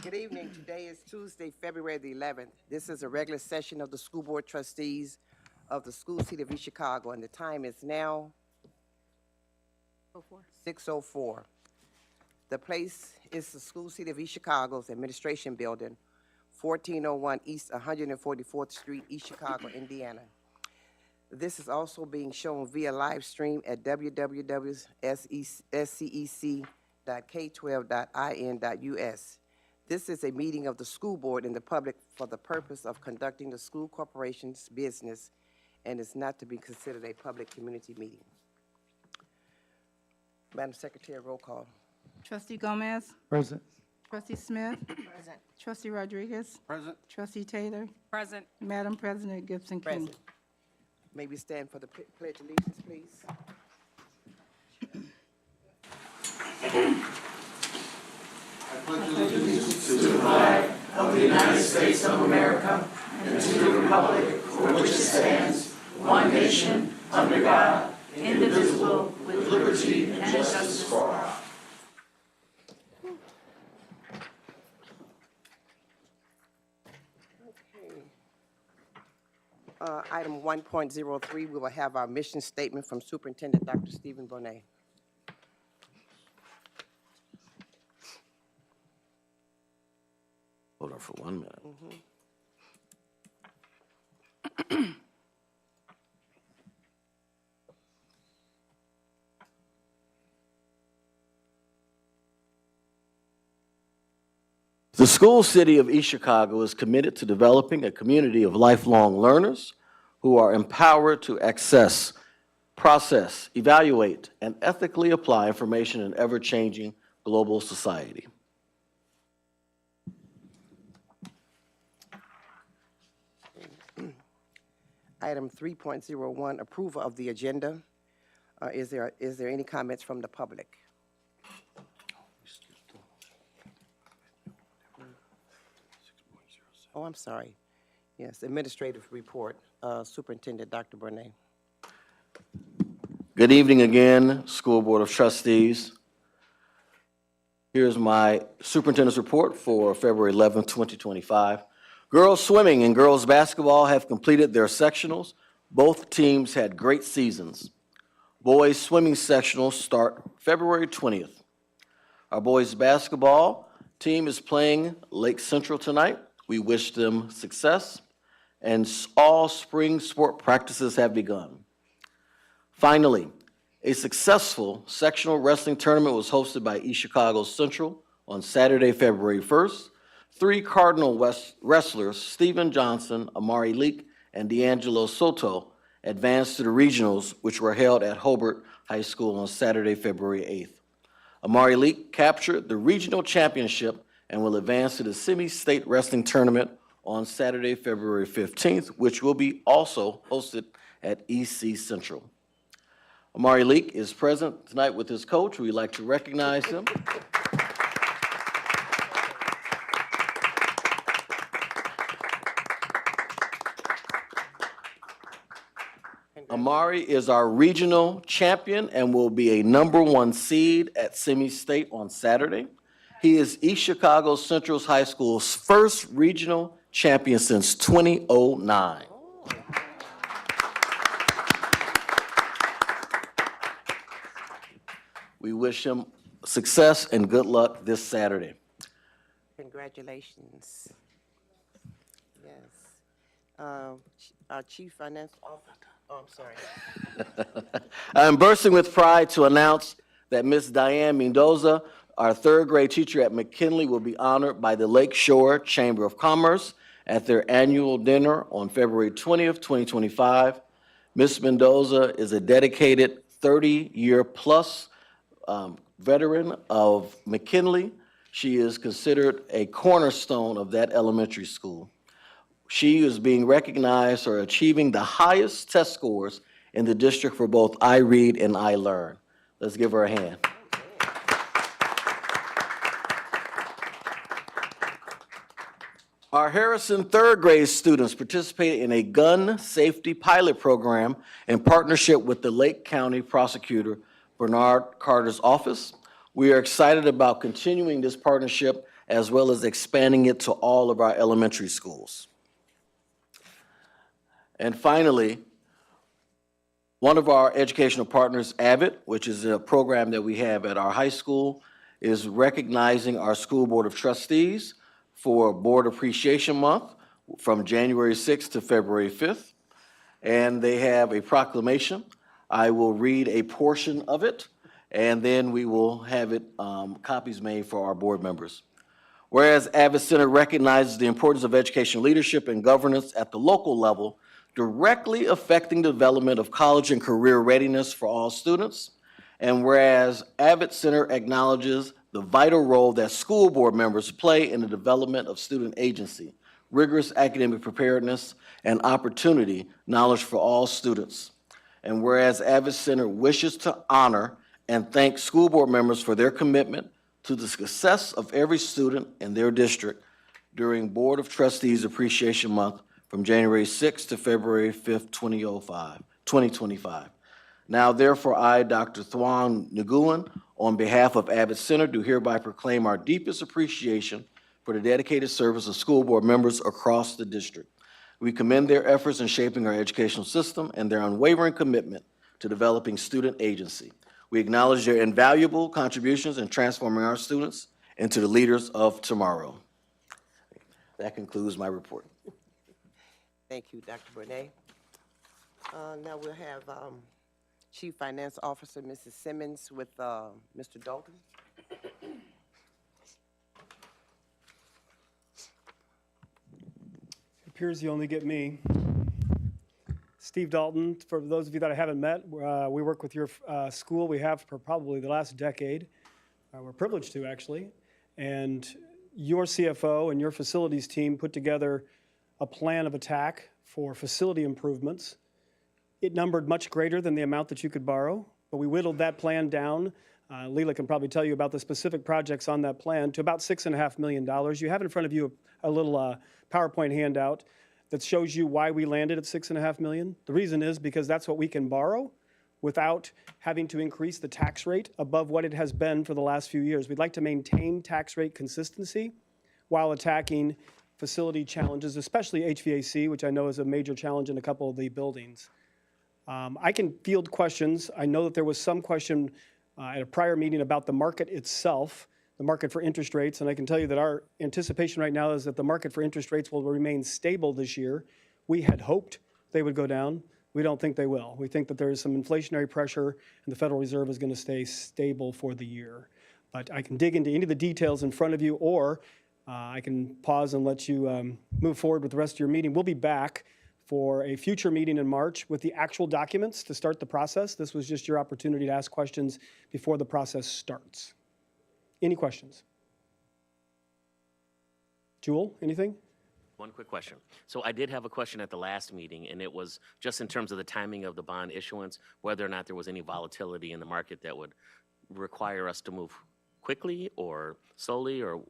Good evening. Today is Tuesday, February the 11th. This is a regular session of the School Board Trustees of the School City of East Chicago, and the time is now 6:04. The place is the School City of East Chicago's Administration Building, 1401 East 144th Street, East Chicago, Indiana. This is also being shown via live stream at www.scec.k12.in.us. This is a meeting of the school board and the public for the purpose of conducting the school corporation's business and is not to be considered a public community meeting. Madam Secretary, roll call. Trustee Gomez? Present. Trustee Smith? Present. Trustee Rodriguez? Present. Trustee Taylor? Present. Madam President Gibson King? Present. May we stand for the Pledge of Allegiance, please? Item 1.03, we will have our mission statement from Superintendent Dr. Stephen Bonet. Hold on for 1 minute. The School City of East Chicago is committed to developing a community of lifelong learners who are empowered to access, process, evaluate, and ethically apply information in ever-changing global society. Item 3.01, approval of the agenda. Is there any comments from the public? Oh, I'm sorry. Yes, administrative report, Superintendent Dr. Bonet. Good evening again, School Board of Trustees. Here's my superintendent's report for February 11th, 2025. Girls swimming and girls basketball have completed their sectionals. Both teams had great seasons. Boys swimming sectionals start February 20th. Our boys basketball team is playing Lake Central tonight. We wish them success, and all spring sport practices have begun. Finally, a successful sectional wrestling tournament was hosted by East Chicago Central on Saturday, February 1st. 3 Cardinal wrestlers, Stephen Johnson, Amari Leak, and D'Angelo Soto, advanced to the regionals, which were held at Hobart High School on Saturday, February 8th. Amari Leak captured the regional championship and will advance to the semi-state wrestling tournament on Saturday, February 15th, which will be also hosted at EC Central. Amari Leak is present tonight with his coach. We'd like to recognize him. Amari is our regional champion and will be a #1 seed at semi-state on Saturday. He is East Chicago Central's High School's first regional champion since 2009. We wish him success and good luck this Saturday. Congratulations. Yes. Our Chief Financial Officer. Oh, I'm sorry. I'm bursting with pride to announce that Ms. Diane Mendoza, our 3rd grade teacher at McKinley, will be honored by the Lake Shore Chamber of Commerce at their annual dinner on February 20th, 2025. Ms. Mendoza is a dedicated 30-year-plus veteran of McKinley. She is considered a cornerstone of that elementary school. She is being recognized for achieving the highest test scores in the district for both iRead and iLearn. Let's give her a hand. Our Harrison 3rd grade students participated in a gun safety pilot program in partnership with the Lake County Prosecutor Bernard Carter's office. We are excited about continuing this partnership as well as expanding it to all of our elementary schools. And finally, one of our educational partners, Avid, which is a program that we have at our high school, is recognizing our School Board of Trustees for Board Appreciation Month from January 6th to February 5th. And they have a proclamation. I will read a portion of it, and then we will have it, copies made for our board members. Whereas Avid Center recognizes the importance of educational leadership and governance at the local level, directly affecting the development of college and career readiness for all students. And whereas Avid Center acknowledges the vital role that school board members play in the development of student agency, rigorous academic preparedness, and opportunity knowledge for all students. And whereas Avid Center wishes to honor and thank school board members for their commitment to the success of every student in their district during Board of Trustees Appreciation Month from January 6th to February 5th, 2025. Now, therefore, I, Dr. Thuong Nguyen, on behalf of Avid Center, do hereby proclaim our deepest appreciation for the dedicated service of school board members across the district. We commend their efforts in shaping our educational system and their unwavering commitment to developing student agency. We acknowledge their invaluable contributions in transforming our students into the leaders of tomorrow. That concludes my report. Thank you, Dr. Bonet. Now we'll have Chief Finance Officer, Mrs. Simmons, with Mr. Dalton. Appears you only get me. Steve Dalton, for those of you that I haven't met, we work with your school. We have for probably the last decade. We're privileged to, actually. And your CFO and your facilities team put together a plan of attack for facility improvements. It numbered much greater than the amount that you could borrow, but we whittled that plan down. Leila can probably tell you about the specific projects on that plan to about $6.5 million. You have in front of you a little PowerPoint handout that shows you why we landed at $6.5 million. The reason is because that's what we can borrow without having to increase the tax rate above what it has been for the last few years. We'd like to maintain tax rate consistency while attacking facility challenges, especially HVAC, which I know is a major challenge in a couple of the buildings. I can field questions. I know that there was some question at a prior meeting about the market itself, the market for interest rates, and I can tell you that our anticipation right now is that the market for interest rates will remain stable this year. We had hoped they would go down. We don't think they will. We think that there is some inflationary pressure and the Federal Reserve is going to stay stable for the year. But I can dig into any of the details in front of you, or I can pause and let you move forward with the rest of your meeting. We'll be back for a future meeting in March with the actual documents to start the process. This was just your opportunity to ask questions before the process starts. Any questions? Jewel, anything? One quick question. So I did have a question at the last meeting, and it was just in terms of the timing of the bond issuance, whether or not there was any volatility in the market that would require us to move quickly or slowly, or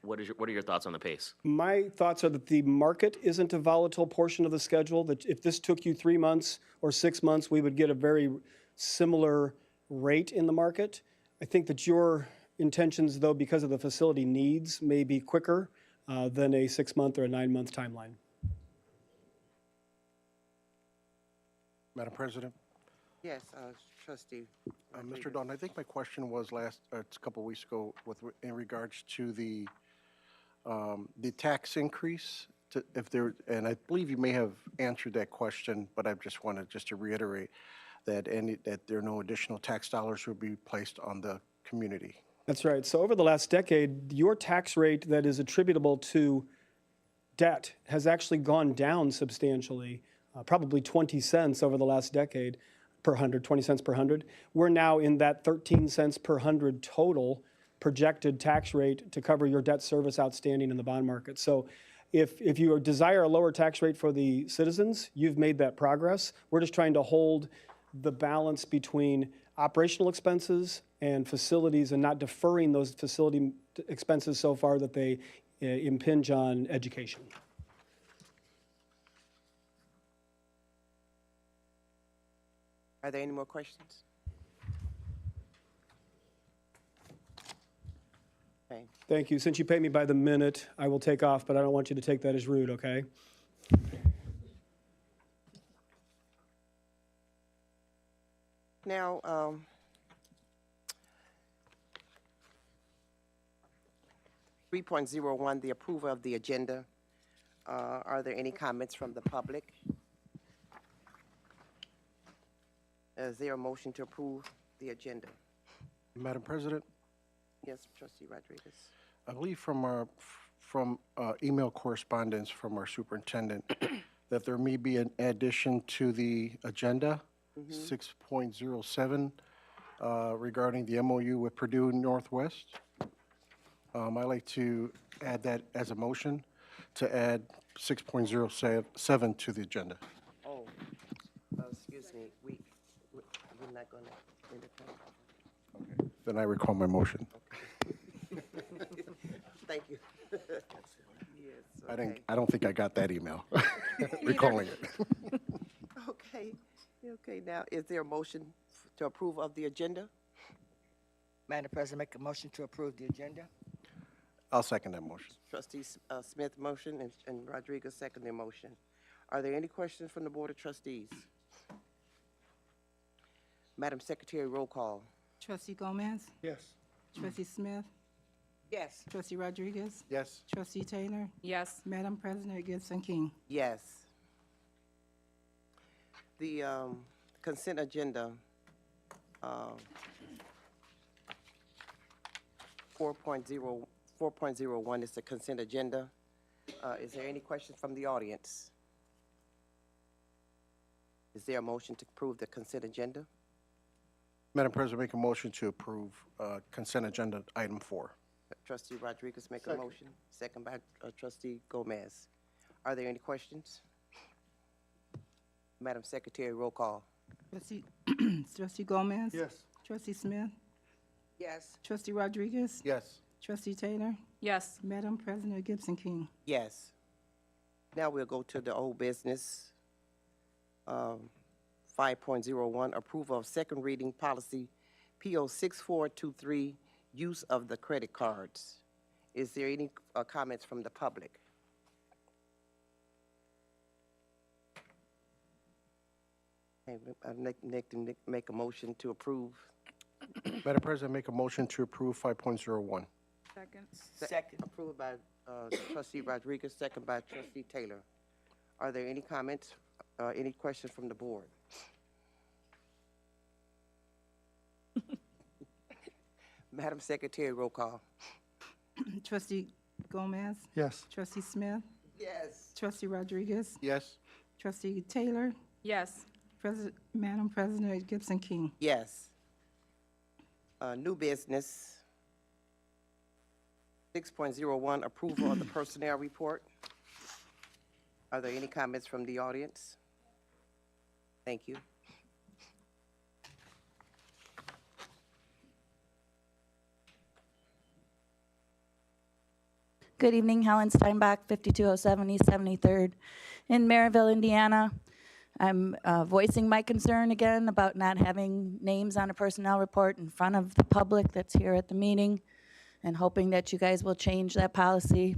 what are your thoughts on the pace? My thoughts are that the market isn't a volatile portion of the schedule, that if this took you 3 months or 6 months, we would get a very similar rate in the market. I think that your intentions, though, because of the facility needs, may be quicker than a 6-month or a 9-month timeline. Madam President, Yes, Trustee. Mr. Dalton, I think my question was a couple weeks ago in regards to the tax increase. And I believe you may have answered that question, but I just wanted to reiterate that there are no additional tax dollars will be placed on the community. That's right. So over the last decade, your tax rate that is attributable to debt has actually gone down substantially, probably 20 cents over the last decade per 100, 20 cents per 100. We're now in that 13 cents per 100 total projected tax rate to cover your debt service outstanding in the bond market. So if you desire a lower tax rate for the citizens, you've made that progress. We're just trying to hold the balance between operational expenses and facilities and not deferring those facility expenses so far that they impinge on education. Are there any more questions? Okay. Thank you. Since you pay me by the minute, I will take off, but I don't want you to take that as rude, okay? Now, 3.01, the approval of the agenda. Are there any comments from the public? Is there a motion to approve the agenda? Madam President, Yes, trustee Rodriguez. I believe from email correspondence from our superintendent that there may be an addition to the agenda, 6.07, regarding the MOU with Purdue Northwest. I'd like to add that as a motion, to add 6.07 to the agenda. Oh, excuse me, we're not gonna entertain. Then I recall my motion. Thank you. Yes, I don't think I got that email, recalling it. okay, okay, now, is there a motion to approve of the agenda? Madam President, make a motion to approve the agenda. I'll second that motion. Trustee Smith motion and Rodriguez second their motion. Are there any questions from the Board of Trustees? Madam Secretary, roll call. Trustee Gomez? Yes. Trustee Smith? Yes. Trustee Rodriguez? Yes. Trustee Taylor? Yes. Madam President Gibson King? Yes. The consent agenda, 4.01 is the consent agenda. Is there any questions from the audience? Is there a motion to approve the consent agenda? Madam President, make a motion to approve consent agenda item 4. Trustee Rodriguez make a motion, second by trustee Gomez. Are there any questions? Madam Secretary, roll call. Trustee Gomez? Yes. Trustee Smith? Yes. Trustee Rodriguez? Yes. Trustee Taylor? Yes. Madam President Gibson King? Yes. Now we'll go to the old business. 5.01, approval of second reading policy PO 6423, use of the credit cards. Is there any comments from the public? Okay, I'd like to make a motion to approve. Madam President, make a motion to approve 5.01. Second. Second. Approved by trustee Rodriguez, second by trustee Taylor. Are there any comments, any questions from the board? Madam Secretary, roll call. Trustee Gomez? Yes. Trustee Smith? Yes. Trustee Rodriguez? Yes. Trustee Taylor? Yes. Madam President Gibson King? Yes. New business. 6.01, approval of the personnel report. Are there any comments from the audience? Thank you. Good evening, Helen Steinbach, 5207 East 73rd in Maryville, Indiana. I'm voicing my concern again about not having names on a personnel report in front of the public that's here at the meeting, and hoping that you guys will change that policy.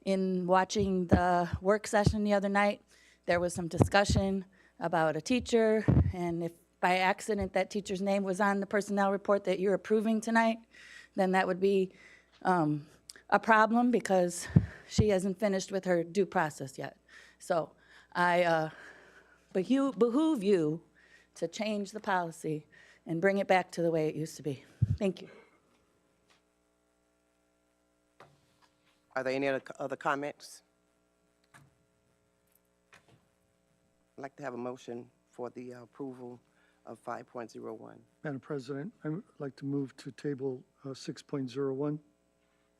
In watching the work session the other night, there was some discussion about a teacher, and if by accident that teacher's name was on the personnel report that you're approving tonight, then that would be a problem because she hasn't finished with her due process yet. So I behoove you to change the policy and bring it back to the way it used to be. Thank you. Are there any other comments? I'd like to have a motion for the approval of 5.01. Madam President, I would like to move to table 6.01.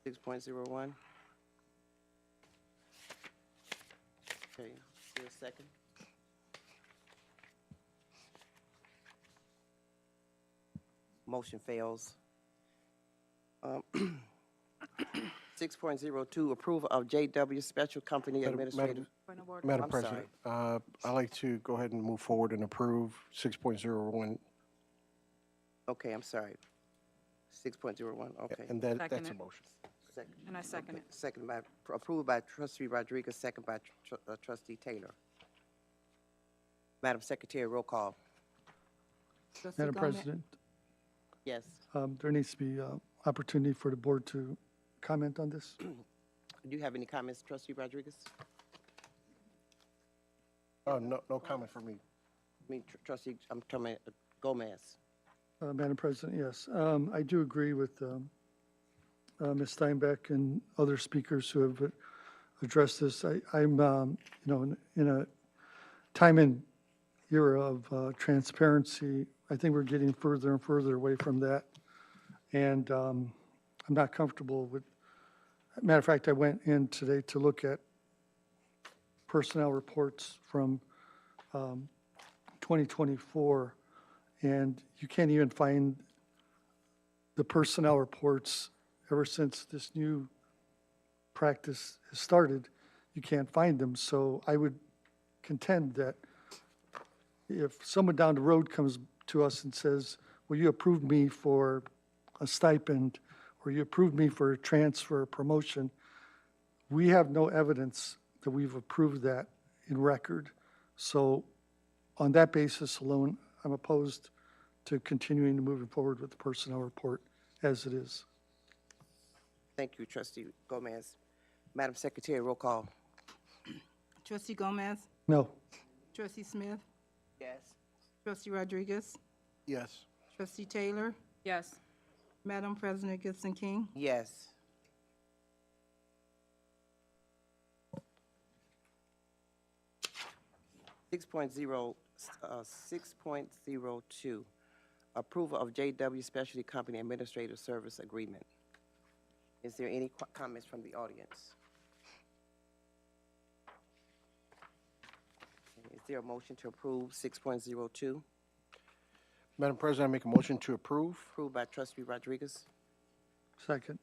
6.01. Okay, is there a second? Motion fails. 6.02, approval of JW Special Company Administrative. Madam I'm President, I'd like to go ahead and move forward and approve 6.01. Okay, I'm sorry. 6.01, okay. And that's Second a it. motion. Second. And I second it. Second by, approved by trustee Rodriguez, second by trustee Taylor. Madam Secretary, roll call. Trustee Madam Gomez? President, Yes. there needs to be opportunity for the board to comment on this. Do you have any comments, trustee Rodriguez? Oh, no comment for me. I mean, trustee, I'm talking Gomez. Madam President, yes. I do agree with Ms. Steinbeck and other speakers who have addressed this. I'm, in a time and era of transparency, I think we're getting further and further away from that. And I'm not comfortable with, matter of fact, I went in today to look at personnel reports from 2024, and you can't even find the personnel reports ever since this new practice has started. You can't find them. So I would contend that if someone down the road comes to us and says, well, you approved me for a stipend, or you approved me for a transfer or promotion, we have no evidence that we've approved that in record. So on that basis alone, I'm opposed to continuing to moving forward with the personnel report as it is. Thank you, trustee Gomez. Madam Secretary, roll call. Trustee Gomez? No. Trustee Smith? Yes. Trustee Rodriguez? Yes. Trustee Taylor? Yes. Madam President Gibson King? Yes. Six point zero, 6.02, approval of JW Specialty Company Administrative Service Agreement. Is there any comments from the audience? Is there a motion to approve 6.02? Madam President, I make a motion to approve. Approved by trustee Rodriguez, Second.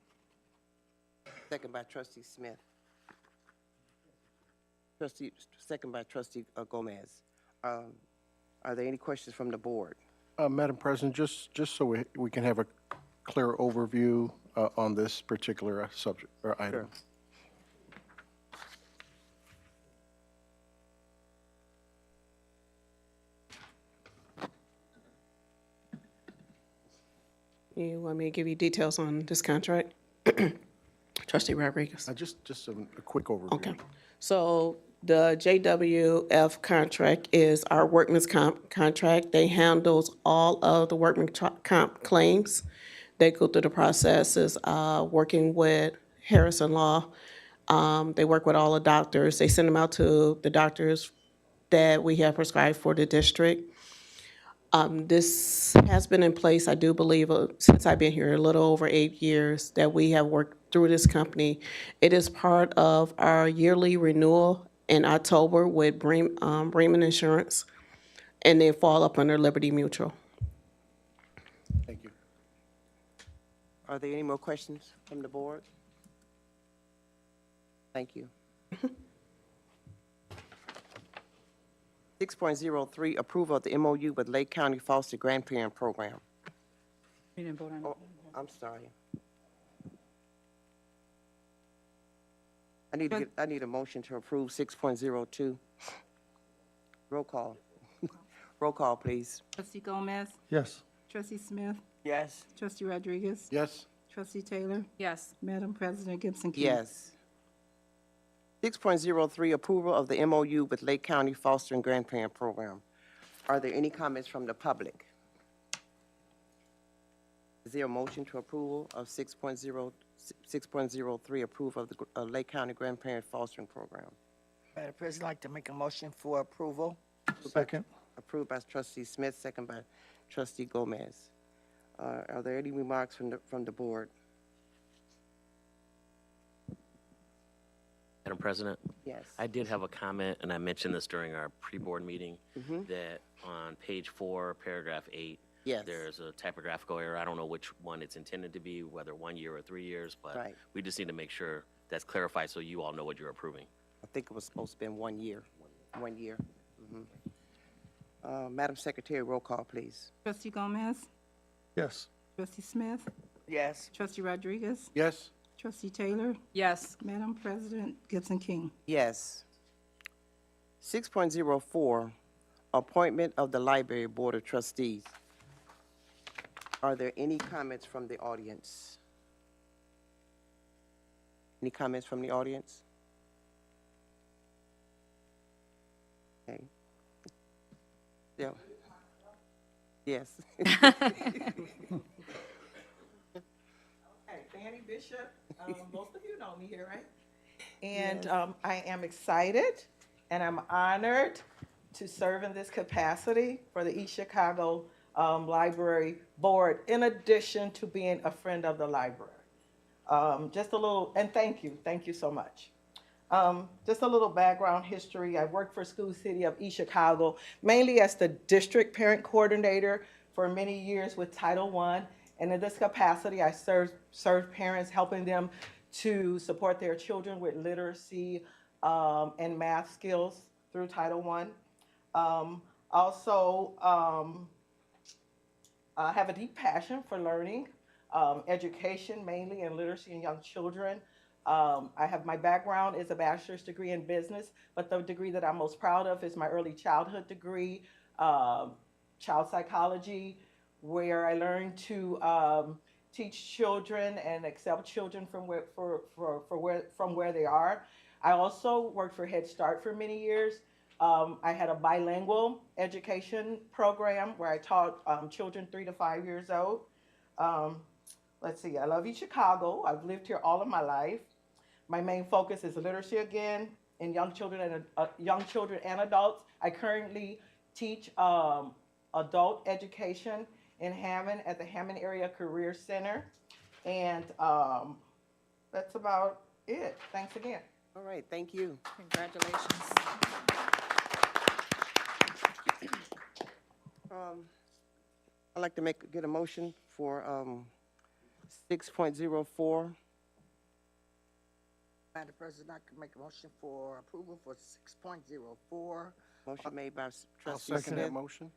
second by trustee Smith. Second by trustee Gomez. Are there any questions from the board? Madam President, just so we can have a clear overview on this particular subject or item. Sure. You want me to give you details on this contract? Trustee Rodriguez. Just a quick overview. Okay. So the JWF contract is our workman's comp contract. They handles all of the workman's comp claims. They go through the processes, working with Harrison Law. They work with all the doctors. They send them out to the doctors that we have prescribed for the district. This has been in place, I do believe, since I've been here, a little over 8 years that we have worked through this company. It is part of our yearly renewal in October with Bremen Insurance, and they fall up under Liberty Mutual. Thank you. Are there any more questions from the board? Thank you. 6.03, approval of the MOU with Lake County Foster Grandparent Program. We didn't vote on Oh, it. I'm sorry. I need a motion to approve 6.02. Roll call. Roll call, please. Trustee Gomez? Yes. Trustee Smith? Yes. Trustee Rodriguez? Yes. Trustee Taylor? Yes. Madam President Gibson King? Yes. 6.03, approval of the MOU with Lake County Foster and Grandparent Program. Are there any comments from the public? Is there a motion to approval of 6.03, approval of the Lake County Grandparent Fostering Program? Madam President, I'd like to make a motion for approval. Second. Approved by trustee Smith, second by trustee Gomez. Are there any remarks from the board? Madam President? Yes. I did have a comment, and I mentioned this during our pre-board meeting, that on page 4, paragraph 8, Yes. there's a typographical error. I don't know which one it's intended to be, whether 1 year or 3 years, but Right. we just need to make sure that's clarified so you all know what you're approving. I think it was supposed to be 1 year. 1 year. Madam Secretary, roll call, please. Trustee Gomez? Yes. Trustee Smith? Yes. Trustee Rodriguez? Yes? Trustee Taylor? Yes. Madam President, Gibson King. Yes. 6.04, appointment of the Library Board of Trustees. Are there any comments from the audience? Any comments from the audience? Okay. Yeah. Yes. Hey, Fanny Bishop, most of you know me here, right? And I am excited and I'm honored to serve in this capacity for the East Chicago Library Board, in addition to being a friend of the library. Just a little, and thank you so much. Just a little background history. I worked for School City of East Chicago, mainly as the district parent coordinator for many years with Title I. And in this capacity, I served parents, helping them to support their children with literacy and math skills through Title I. Also, I have a deep passion for learning, education mainly, and literacy in young children. I have, my background is a bachelor's degree in business, but the degree that I'm most proud of is my early childhood degree, child psychology, where I learned to teach children and accept children from where they are. I also worked for Head Start for many years. I had a bilingual education program where I taught children 3 to 5 years old. Let's see, I love East Chicago. I've lived here all of my life. My main focus is literacy again in young children and adults. I currently teach adult education in Hammond at the Hammond Area Career Center. And that's about it. Thanks again. All right, thank you. Congratulations. I'd like to get a motion for 6.04. Madam President, I can make a motion for approval for 6.04. Motion made by I'll trustee second that Smith motion.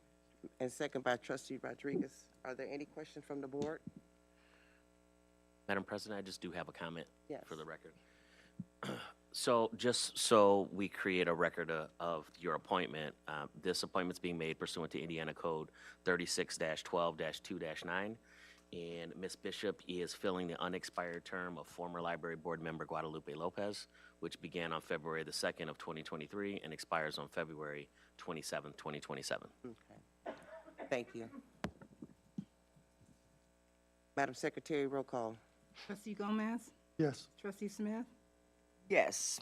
and second by trustee Rodriguez. Are there any questions from the board? Madam President, I just do have a comment Yes. for the record. So just so we create a record of your appointment, this appointment's being made pursuant to Indiana Code 36-12-2-9. And Ms. Bishop is filling the unexpired term of former library board member Guadalupe Lopez, which began on February the 2nd of 2023 and expires on February 27th, 2027. Okay. Thank you. Madam Secretary, roll call. Trustee Gomez? Yes. Trustee Smith? Yes.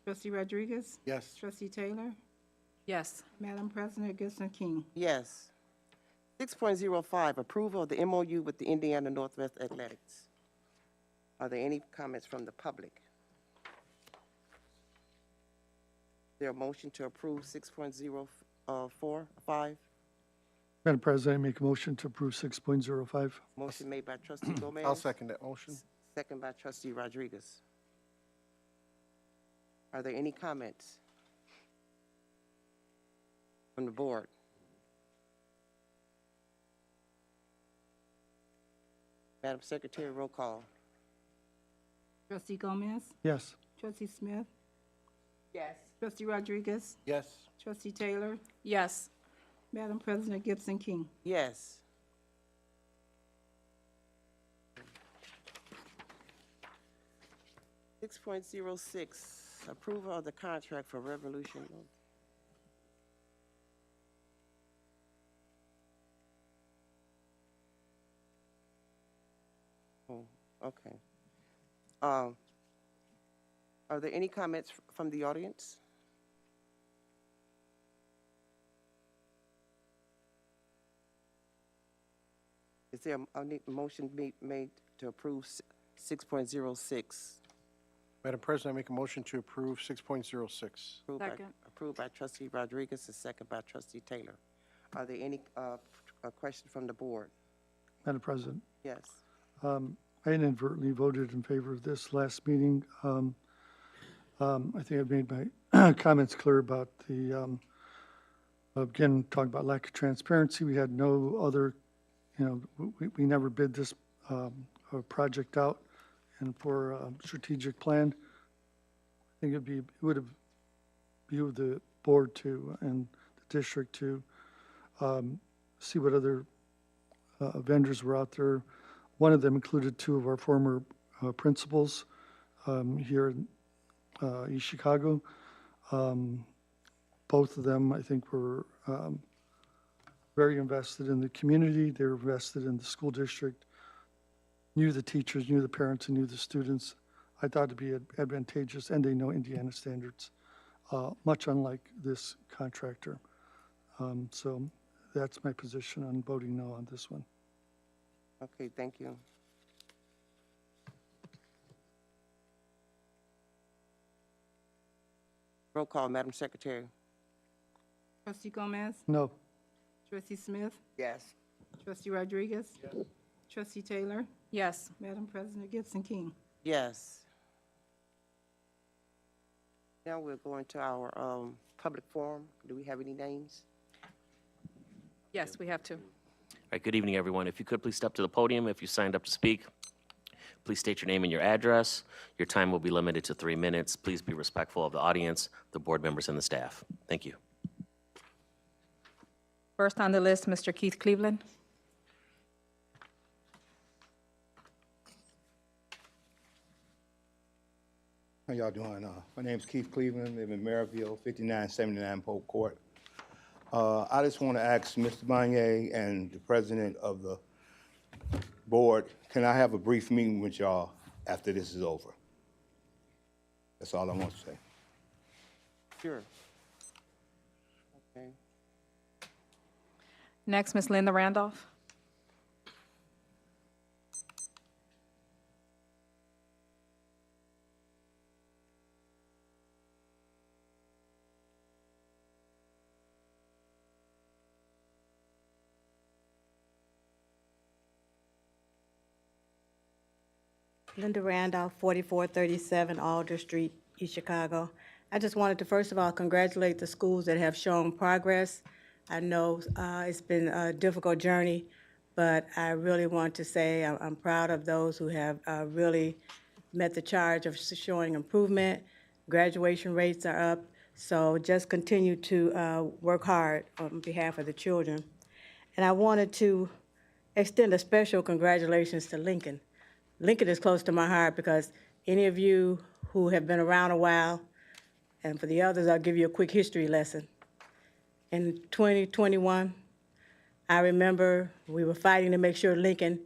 Trustee Rodriguez? Yes. Trustee Taylor? Yes. Madam President, Gibson King. Yes. 6.05, approval of the MOU with the Indiana Northwest Athletics. Are there any comments from the public? Is there a motion to approve 6.05? Madam President, I make a motion to approve 6.05. Motion made by trustee Gomez. I'll second that motion. Second by trustee Rodriguez. Are there any comments from the board? Madam Secretary, roll call. Trustee Gomez? Yes. Trustee Smith? Yes. Trustee Rodriguez? Yes. Trustee Taylor? Yes. Madam President, Gibson King. Yes. Six point zero six, approval of the contract for Revolution. Oh, okay. Are there any comments from the audience? Is there a motion made to approve 6.06? Madam President, I make a motion to approve 6.06. Second. Approved by trustee Rodriguez and second by trustee Taylor. Are there any questions from the board? Madam President, Yes. I inadvertently voted in favor of this last meeting. I think I've made my comments clear about the, again, talking about lack of transparency. We had no other, we never bid this a project out and for a strategic plan. I think it would have behooved the board to, and the district to, see what other vendors were out there. One of them included two of our former principals here in East Chicago. Both of them, I think, were very invested in the community. They were invested in the school district, knew the teachers, knew the parents, and knew the students. I thought it'd be advantageous, and they know Indiana standards, much unlike this contractor. So that's my position on voting no on this one. Okay, thank you. Roll call, Madam Secretary. Trustee Gomez? No. Trustee Smith? Yes. Trustee Rodriguez? Trustee Taylor? Yes. Madam President Gibson King? Yes. Now we're going to our public forum. Do we have any names? Yes, we have to. All right, good evening, everyone. If you could please step to the podium if you signed up to speak. Please state your name and your address. Your time will be limited to 3 minutes. Please be respectful of the audience, the board members, and the staff. Thank you. First on the list, Mr. Keith Cleveland. How y'all doing? My name's Keith Cleveland, live in Maryville, 5979 Polk Court. I just want to ask Mr. Banye and the president of the board, can I have a brief meeting with y'all after this is over? That's all I want to say. Sure. Okay. Next, Ms. Linda Randolph. Linda Randolph, 4437 Alder Street, East Chicago. I just wanted to, first of all, congratulate the schools that have shown progress. I know it's been a difficult journey, but I really want to say I'm proud of those who have really met the charge of showing improvement. Graduation rates are up, so just continue to work hard on behalf of the children. And I wanted to extend a special congratulations to Lincoln. Lincoln is close to my heart because any of you who have been around a while, and for the others, I'll give you a quick history lesson. In 2021, I remember we were fighting to make sure Lincoln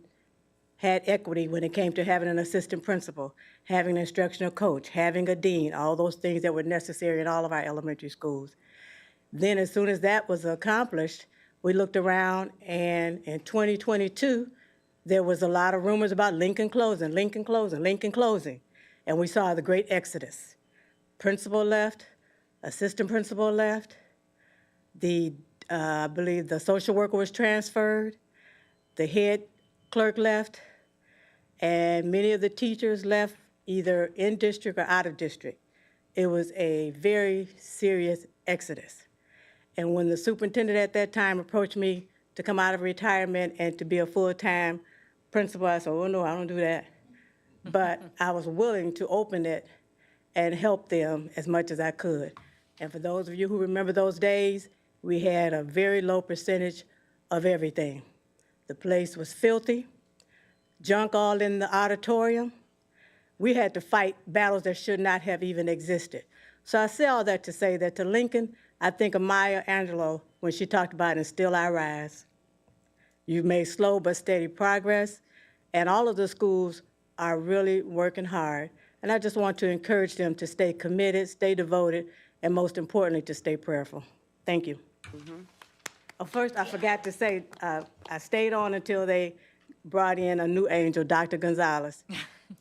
had equity when it came to having an assistant principal, having an instructional coach, having a dean, all those things that were necessary in all of our elementary schools. Then as soon as that was accomplished, we looked around, and in 2022, there was a lot of rumors about Lincoln closing, Lincoln closing, Lincoln closing. And we saw the great exodus. Principal left, assistant principal left, I believe the social worker was transferred, the head clerk left, and many of the teachers left either in district or out of district. It was a very serious exodus. And when the superintendent at that time approached me to come out of retirement and to be a full-time principal, I said, oh no, I don't do that. But I was willing to open it and help them as much as I could. And for those of you who remember those days, we had a very low percentage of everything. The place was filthy, junk all in the auditorium. We had to fight battles that should not have even existed. So I say all that to say that to Lincoln, I think of Maya Angelou when she talked about "And Still I Rise." You've made slow but steady progress, and all of the schools are really working hard. And I just want to encourage them to stay committed, stay devoted, and most importantly, to stay prayerful. Thank you. First, I forgot to say, I stayed on until they brought in a new angel, Dr. Gonzalez,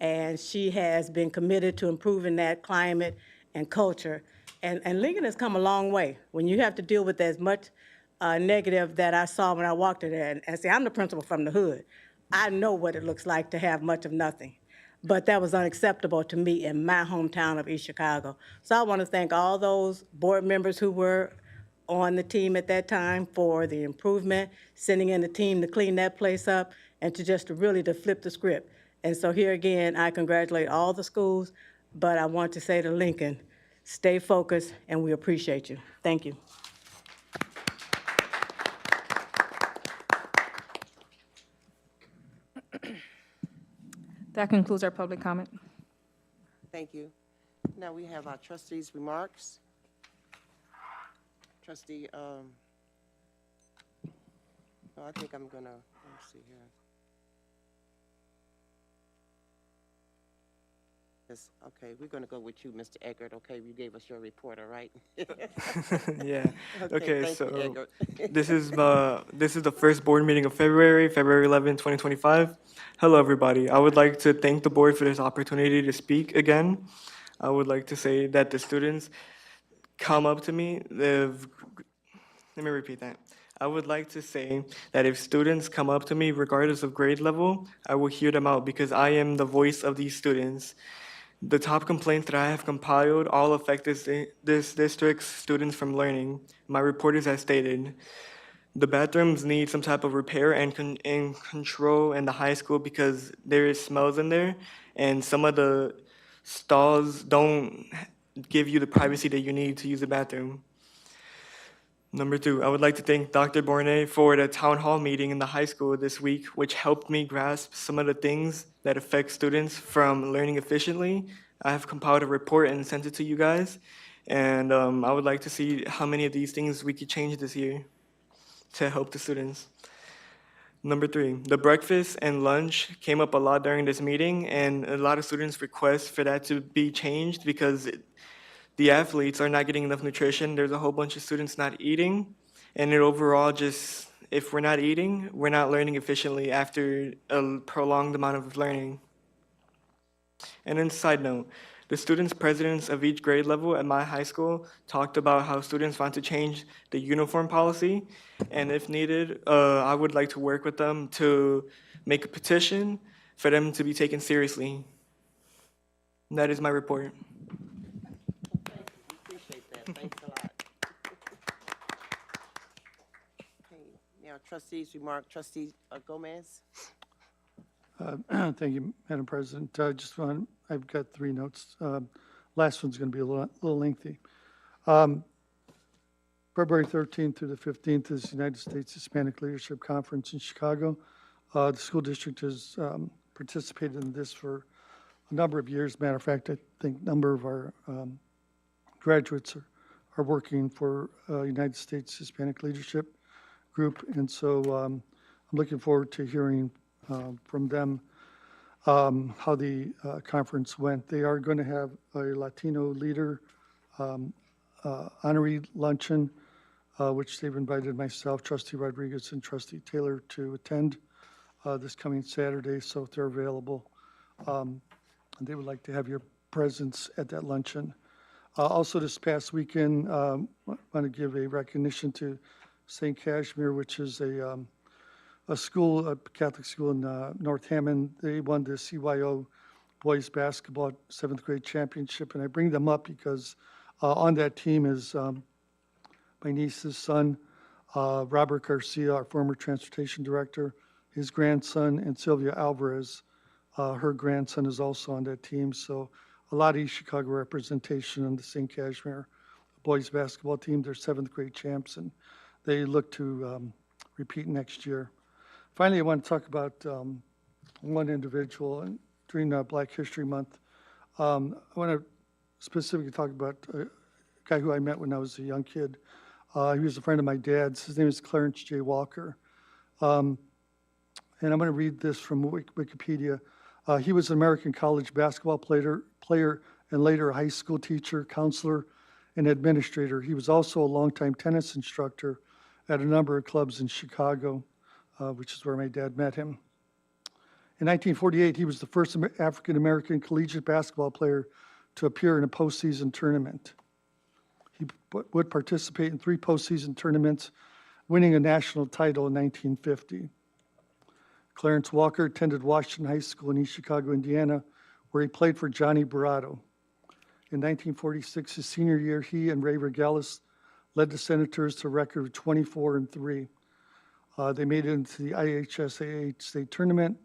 and she has been committed to improving that climate and culture. And Lincoln has come a long way. When you have to deal with as much negative that I saw when I walked in there, and see, I'm the principal from the hood. I know what it looks like to have much of nothing. But that was unacceptable to me in my hometown of East Chicago. So I want to thank all those board members who were on the team at that time for the improvement, sending in the team to clean that place up, and to really flip the script. And so here again, I congratulate all the schools, but I want to say to Lincoln, stay focused, and we appreciate you. Thank you. That concludes our public comment. Thank you. Now we have our trustees' remarks. Trustee, I think I'm gonna, let's see here. Yes, okay, we're gonna go with you, Mr. Eggert, okay? You gave us your report, all right? Yeah. Okay, thank you, so Eggert. this is the first board meeting of February 11, 2025. Hello, everybody. I would like to thank the board for this opportunity to speak again. I would like to say that the students come up to me. Let me repeat that. I would like to say that if students come up to me, regardless of grade level, I will hear them out because I am the voice of these students. The top complaints that I have compiled all affect this district's students from learning. My report is as stated. The bathrooms need some type of repair and control in the high school because there is smells in there, and some of the stalls don't give you the privacy that you need to use the bathroom. Number 2, I would like to thank Dr. Bornay for the town hall meeting in the high school this week, which helped me grasp some of the things that affect students from learning efficiently. I have compiled a report and sent it to you guys, and I would like to see how many of these things we could change this year to help the students. Number 3, the breakfast and lunch came up a lot during this meeting, and a lot of students request for that to be changed because the athletes are not getting enough nutrition. There's a whole bunch of students not eating, and it overall just, if we're not eating, we're not learning efficiently after a prolonged amount of learning. And then side note, the students presidents of each grade level at my high school talked about how students want to change the uniform policy, and if needed, I would like to work with them to make a petition for them to be taken seriously. And that is my report. Appreciate that, thanks a lot. Okay, now trustees' remark, Trustee Gomez. Thank you, Madam President. I've got 3 notes. Last one's going to be a little lengthy. February 13th through the 15th is the United States Hispanic Leadership Conference in Chicago. The school district has participated in this for a number of years. Matter of fact, I think a number of our graduates are working for United States Hispanic Leadership Group, and so I'm looking forward to hearing from them how the conference went. They are going to have a Latino leader honoree luncheon, which they've invited myself, Trustee Rodriguez, and Trustee Taylor to attend this coming Saturday. So if they're available, they would like to have your presence at that luncheon. Also, this past weekend, I want to give a recognition to St. Cashmere, which is a school, a Catholic school in North Hammond. They won the CYO boys basketball 7th grade championship, and I bring them up because on that team is my niece's son, Robert Garcia, our former transportation director, his grandson, and Sylvia Alvarez, her grandson, is also on that team. So a lot of East Chicago representation on the St. Cashmere boys basketball team. They're 7th grade champs, and they look to repeat next year. Finally, I want to talk about one individual. And during Black History Month, I want to specifically talk about a guy who I met when I was a young kid. He was a friend of my dad's. His name is Clarence J. Walker. And I'm going to read this from Wikipedia. He was an American college basketball player and later a high school teacher, counselor, and administrator. He was also a longtime tennis instructor at a number of clubs in Chicago, which is where my dad met him. In 1948, he was the first African-American collegiate basketball player to appear in a postseason tournament. He would participate in 3 postseason tournaments, winning a national title in 1950. Clarence Walker attended Washington High School in East Chicago, Indiana, where he played for Johnny Barrato. In 1946, his senior year, he and Ray Regalis led the Senators to a record of 24-3. They made it into the IHSAA state tournament,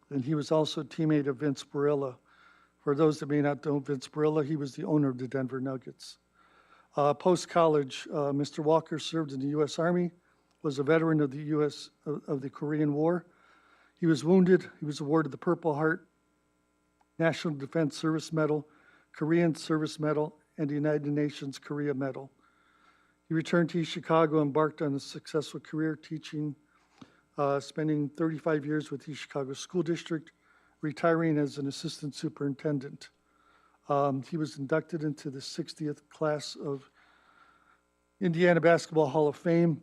and he was also a teammate of Vince Barilla. For those that may not know Vince Barilla, he was the owner of the Denver Nuggets. Post-college, Mr. Walker served in the U.S. Army, was a veteran of the Korean War. He was wounded. He was awarded the Purple Heart, National Defense Service Medal, Korean Service Medal, and the United Nations Korea Medal. He returned to East Chicago, embarked on a successful career teaching, spending 35 years with East Chicago School District, retiring as an assistant superintendent. He was inducted into the 60th class of Indiana Basketball Hall of Fame.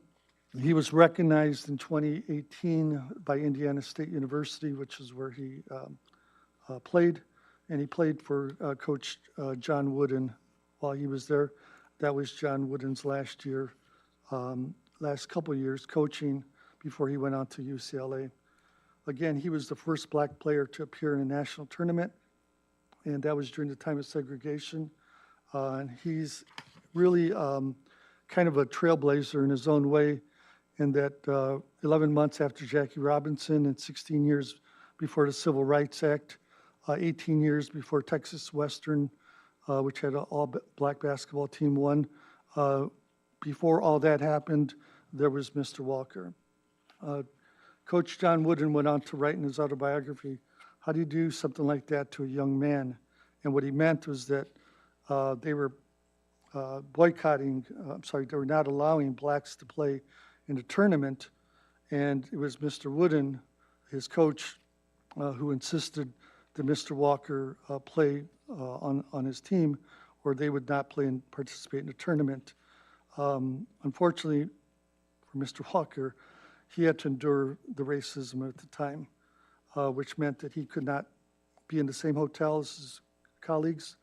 He was recognized in 2018 by Indiana State University, which is where he played, and he played for Coach John Wooden while he was there. That was John Wooden's last couple of years coaching before he went on to UCLA. Again, he was the first black player to appear in a national tournament, and that was during the time of segregation. And he's really kind of a trailblazer in his own way, in that 11 months after Jackie Robinson and 16 years before the Civil Rights Act, 18 years before Texas Western, which had an all-black basketball team, won. Before all that happened, there was Mr. Walker. Coach John Wooden went on to write in his autobiography, how do you do something like that to a young man? And what he meant was that they were they were not allowing blacks to play in the tournament. And it was Mr. Wooden, his coach, who insisted that Mr. Walker play on his team, or they would not play and participate in the tournament. Unfortunately for Mr. Walker, he had to endure the racism at the time, which meant that he could not be in the same hotel as his colleagues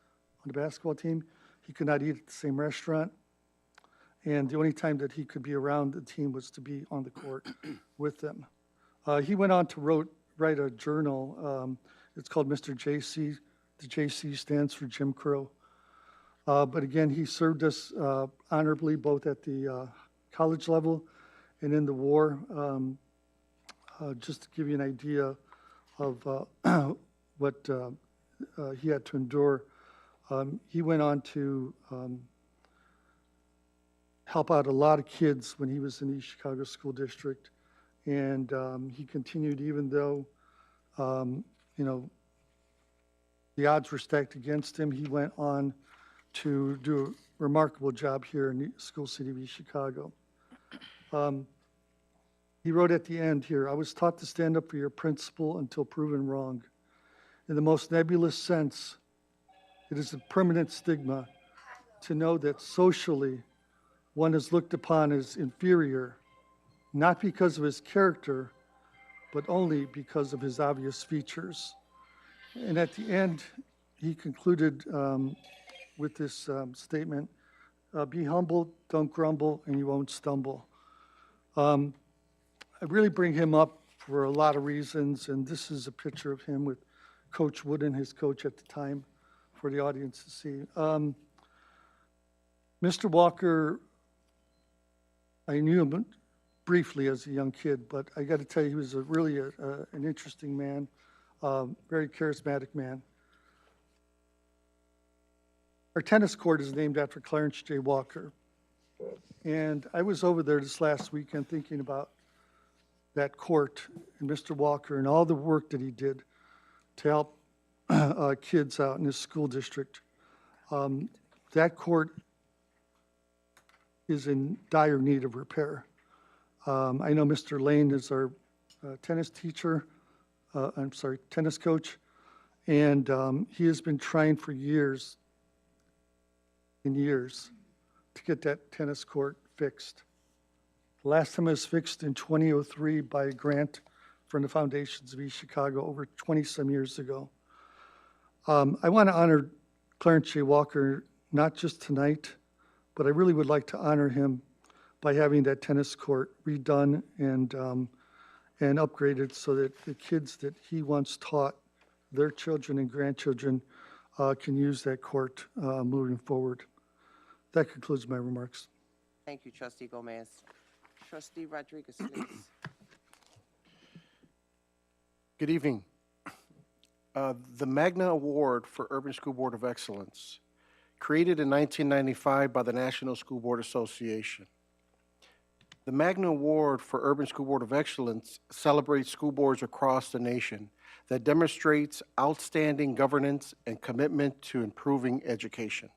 on the basketball team. He could not eat at the same restaurant. And the only time that he could be around the team was to be on the court with them. He went on to write a journal. It's called Mr. JC. The JC stands for Jim Crow. But again, he served us honorably both at the college level and in the war. Just to give you an idea of what he had to endure, he went on to help out a lot of kids when he was in the East Chicago School District. And he continued even though, the odds were stacked against him. He went on to do a remarkable job here in the school city of East Chicago. He wrote at the end here, I was taught to stand up for your principle until proven wrong. In the most nebulous sense, it is a permanent stigma to know that socially one is looked upon as inferior, not because of his character, but only because of his obvious features. And at the end, he concluded with this statement, be humble, don't grumble, and you won't stumble. I really bring him up for a lot of reasons, and this is a picture of him with Coach Wooden, his coach at the time, for the audience to see. Mr. Walker, I knew him briefly as a young kid, but I got to tell you, he was really an interesting man, very charismatic man. Our tennis court is named after Clarence J. Walker. And I was over there this last weekend thinking about that court and Mr. Walker and all the work that he did to help kids out in his school district. That court is in dire need of repair. I know Mr. Lane is our tennis coach, and he has been trying for years and years to get that tennis court fixed. The last time it was fixed in 2003 by a grant from the Foundations of East Chicago over 20-some years ago. I want to honor Clarence J. Walker not just tonight, but I really would like to honor him by having that tennis court redone and upgraded so that the kids that he once taught, their children and grandchildren, can use that court moving forward. That concludes my remarks. Thank you, Trustee Gomez. Trustee Rodriguez, please. Good evening. The Magna Award for Urban School Board of Excellence, created in 1995 by the National School Board Association. The Magna Award for Urban School Board of Excellence celebrates school boards across the nation that demonstrates outstanding governance and commitment to improving education.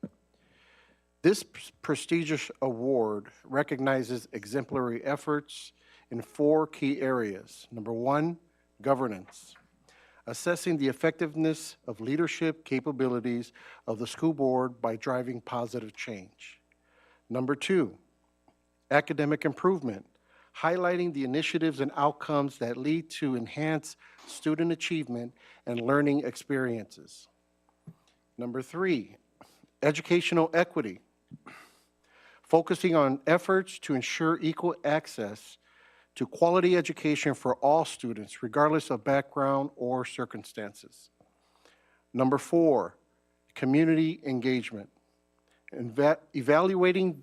This prestigious award recognizes exemplary efforts in 4 key areas. Number 1, governance, assessing the effectiveness of leadership capabilities of the school board by driving positive change. Number 2, academic improvement, highlighting the initiatives and outcomes that lead to enhanced student achievement and learning experiences. Number 3, educational equity, focusing on efforts to ensure equal access to quality education for all students, regardless of background or circumstances. Number 4, community engagement, evaluating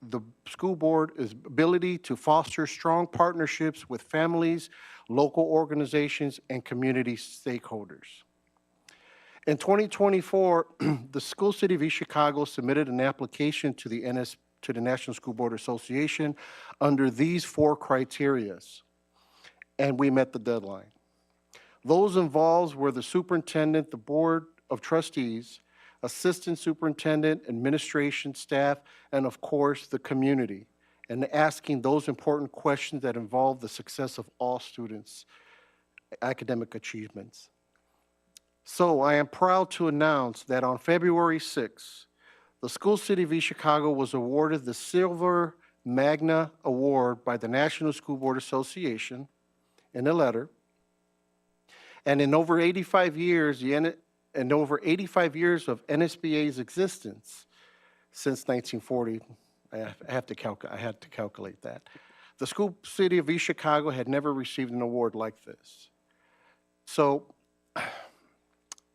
the school board's ability to foster strong partnerships with families, local organizations, and community stakeholders. In 2024, the School City of East Chicago submitted an application to the National School Board Association under these 4 criteria, and we met the deadline. Those involved were the superintendent, the board of trustees, assistant superintendent, administration staff, and of course, the community, and asking those important questions that involve the success of all students' academic achievements. So I am proud to announce that on February 6th, the School City of East Chicago was awarded the Silver Magna Award by the National School Board Association in a letter. And in over 85 years, of NSBA's existence since 1940, I had to calculate that. The School City of East Chicago had never received an award like this. So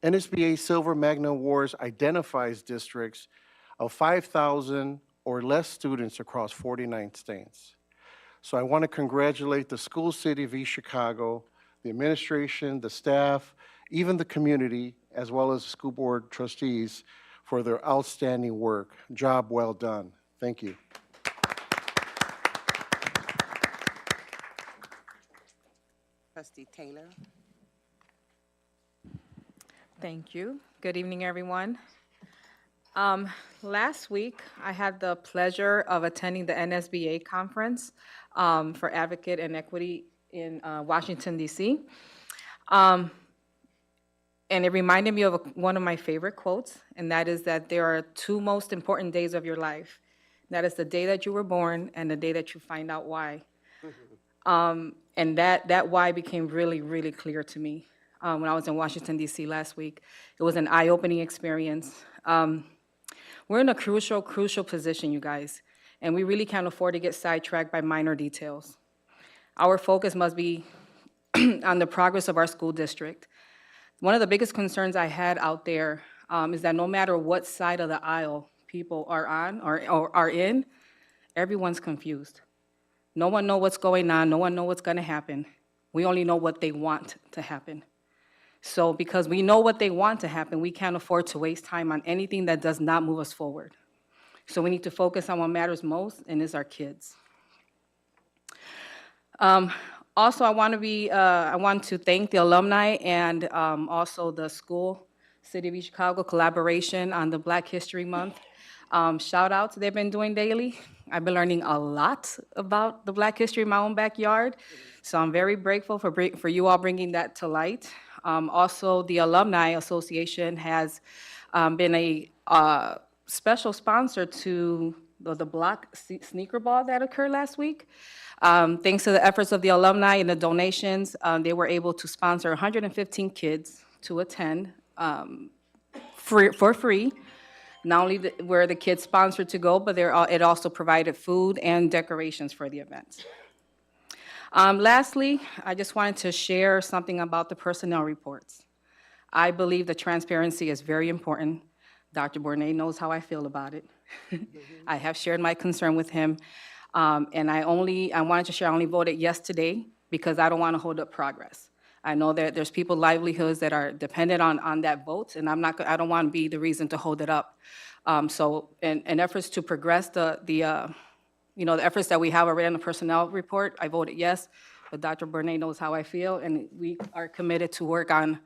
NSBA Silver Magna Awards identifies districts of 5,000 or less students across 49 states. So I want to congratulate the School City of East Chicago, the administration, the staff, even the community, as well as the school board trustees for their outstanding work. Job well done. Thank you. Trustee Taylor. Thank you. Good evening, everyone. Last week, I had the pleasure of attending the NSBA conference for Advocate and Equity in Washington, D.C. And it reminded me of one of my favorite quotes, and that is that there are 2 most important days of your life. That is the day that you were born and the day that you find out why. And that why became really, really clear to me when I was in Washington, D.C. last week. It was an eye-opening experience. We're in a crucial position, you guys, and we really can't afford to get sidetracked by minor details. Our focus must be on the progress of our school district. One of the biggest concerns I had out there is that no matter what side of the aisle people are on or are in, everyone's confused. No one knows what's going on. No one knows what's going to happen. We only know what they want to happen. So because we know what they want to happen, we can't afford to waste time on anything that does not move us forward. So we need to focus on what matters most, and it's our kids. Also, I want to thank the alumni and also the school, City of East Chicago collaboration on the Black History Month. Shout outs they've been doing daily. I've been learning a lot about the Black history in my own backyard. So I'm very grateful for you all bringing that to light. Also, the Alumni Association has been a special sponsor to the block sneaker ball that occurred last week. Thanks to the efforts of the alumni and the donations, they were able to sponsor 115 kids to attend for free. Not only were the kids sponsored to go, but it also provided food and decorations for the event. Lastly, I just wanted to share something about the personnel reports. I believe that transparency is very important. Dr. Bournet knows how I feel about it. I have shared my concern with him, and I wanted to share I only voted yes today because I don't want to hold up progress. I know that there's people livelihoods that are dependent on that vote, and I don't want to be the reason to hold it up. So in efforts to progress the efforts that we have already on the personnel report, I voted yes, but Dr. Bernay knows how I feel, and we are committed to work on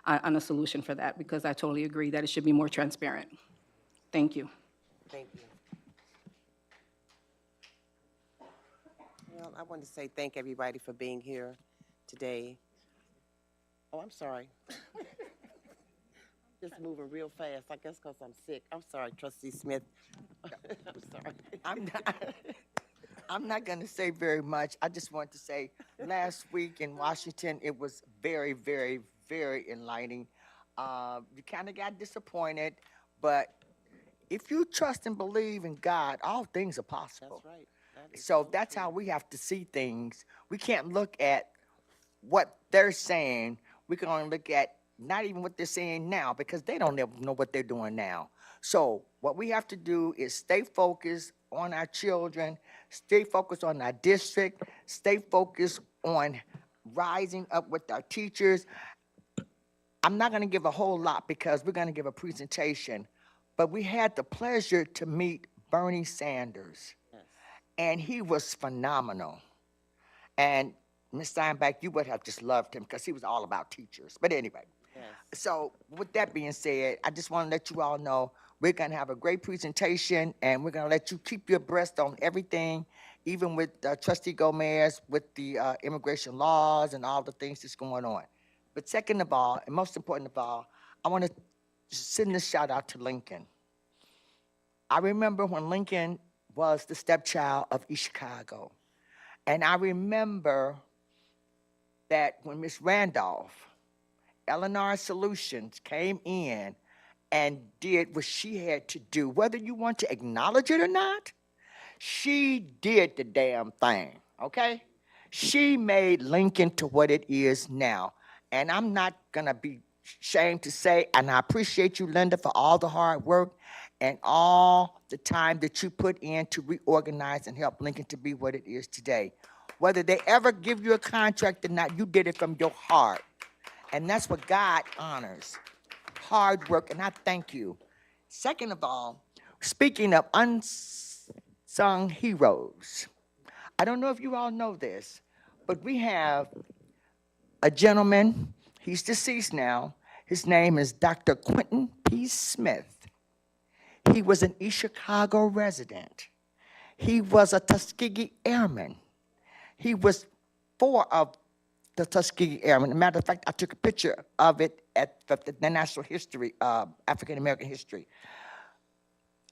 a solution for that, because I totally agree that it should be more transparent. Thank you. Thank you. Well, I want to say thank everybody for being here today. Oh, I'm sorry. Just moving real fast, I guess because I'm sick. I'm sorry, Trustee Smith. I'm sorry. I'm not going to say very much. I just want to say, last week in Washington, it was very, very, very enlightening. You kind of got disappointed, but if you trust and believe in God, all things are possible. That's right. So that's how we have to see things. We can't look at what they're saying. We can only look at not even what they're saying now, because they don't ever know what they're doing now. So what we have to do is stay focused on our children, stay focused on our district, stay focused on rising up with our teachers. I'm not going to give a whole lot because we're going to give a presentation, but we had the pleasure to meet Bernie Sanders, and he was phenomenal. And Ms. Steinbach, you would have just loved him because he was all about teachers. But anyway, so with that being said, I just want to let you all know we're going to have a great presentation, and we're going to let you keep your abreast on everything, even with Trustee Gomez, with the immigration laws and all the things that's going on. But second of all, and most important of all, I want to send a shout out to Lincoln. I remember when Lincoln was the stepchild of East Chicago. And I remember that when Ms. Randolph, Eleanor Solutions, came in and did what she had to do, whether you want to acknowledge it or not, she did the damn thing, okay? She made Lincoln to what it is now. And I'm not gonna be ashamed to say, and I appreciate you, Linda, for all the hard work and all the time that you put in to reorganize and help Lincoln to be what it is today. Whether they ever give you a contract or not, you did it from your heart. And that's what God honors, hard work, and I thank you. Second of all, speaking of unsung heroes, I don't know if you all know this, but we have a gentleman, he's deceased now. His name is Dr. Quentin P. Smith. He was an East Chicago resident. He was a Tuskegee Airman. He was 4 of the Tuskegee Airmen. As a matter of fact, I took a picture of it at the National History, African American History.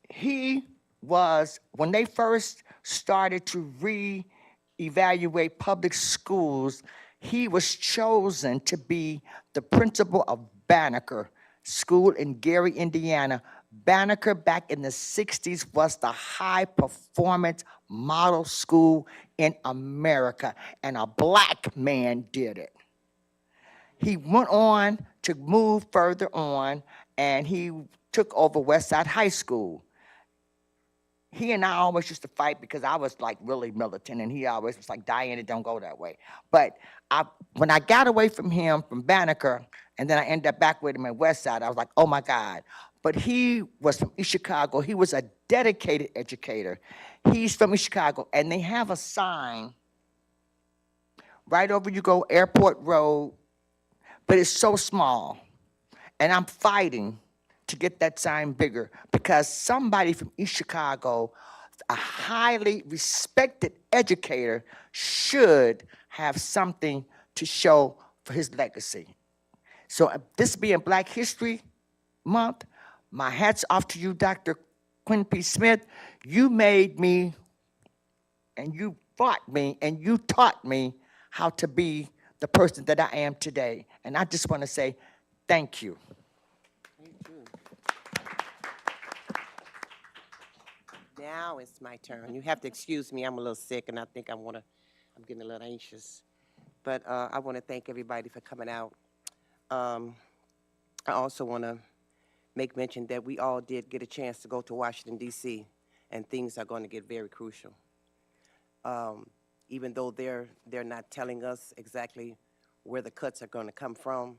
He was, when they first started to re-evaluate public schools, he was chosen to be the principal of Banneker School in Gary, Indiana. Banneker back in the 60s was the high-performance model school in America, and a black man did it. He went on to move further on, and he took over Westside High School. He and I always used to fight because I was like really militant, and he always was like, Diana, don't go that way. But when I got away from him, from Banneker, and then I ended up back with him at Westside, I was like, oh my God. But he was from East Chicago. He was a dedicated educator. He's from East Chicago, and they have a sign right over you go Airport Road, but it's so small. And I'm fighting to get that sign bigger because somebody from East Chicago, a highly respected educator, should have something to show for his legacy. So this being Black History Month, my hat's off to you, Dr. Quentin P. Smith. You made me, and you fought me, and you taught me how to be the person that I am today. And I just want to say thank you. Now it's my turn. You have to excuse me. I'm a little sick, and I think I'm getting a little anxious. But I want to thank everybody for coming out. I also want to make mention that we all did get a chance to go to Washington, D.C., and things are going to get very crucial. Even though they're not telling us exactly where the cuts are going to come from.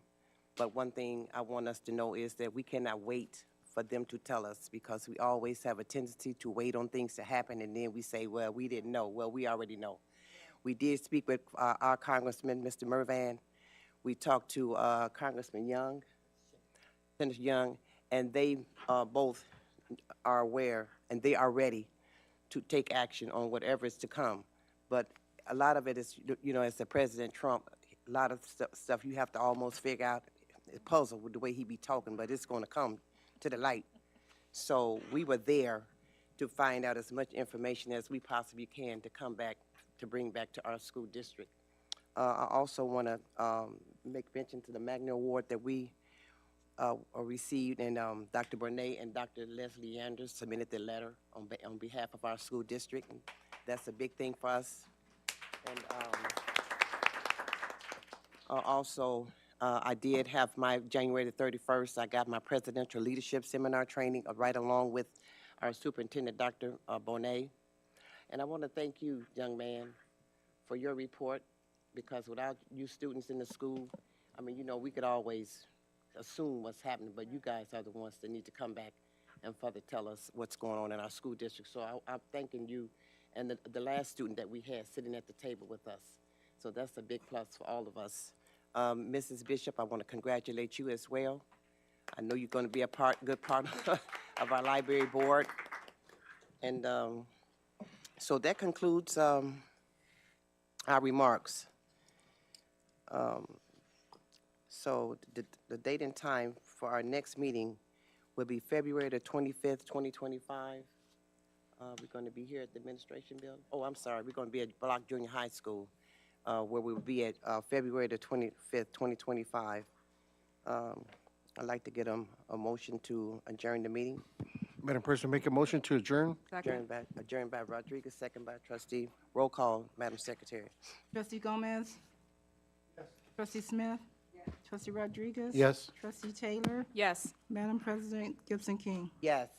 But one thing I want us to know is that we cannot wait for them to tell us, because we always have a tendency to wait on things to happen, and then we say, well, we didn't know. Well, we already know. We did speak with our Congressman, Mr. Mervan. We talked to Congressman Young, Senator Young, and they both are aware, and they are ready to take action on whatever is to come. But a lot of it is, you know, as the President Trump, a lot of stuff you have to almost figure out, puzzle with the way he be talking, but it's going to come to the light. So we were there to find out as much information as we possibly can to come back, to bring back to our school district. I also want to make mention to the Magna Award that we received, and Dr. Bonet and Dr. Leslie Anders submitted the letter on behalf of our school district. And that's a big thing for us. And also, I did have my January the 31st, I got my presidential leadership seminar training right along with our superintendent, Dr. Bonet. And I want to thank you, young man, for your report, because without you students in the school, I mean, you know, we could always assume what's happening, but you guys are the ones that need to come back and further tell us what's going on in our school district. So I'm thanking you and the last student that we had sitting at the table with us. So that's a big plus for all of us. Mrs. Bishop, I want to congratulate you as well. I know you're going to be a good part of our library board. And so that concludes our remarks. So the date and time for our next meeting will be February the 25th, 2025. We're going to be here at the administration building. Oh, I'm sorry, we're going to be at Block Junior High School, where we will be at February the 25th, 2025. I'd like to get a motion to adjourn the meeting. Madam President, make a motion to adjourn? Adjourned by Rodriguez, second by trustee. Roll call, Madam Secretary. Trustee Gomez? Yes. Trustee Smith? Yes. Trustee Rodriguez? Yes. Trustee Taylor? Yes. Madam President Gibson King? Yes.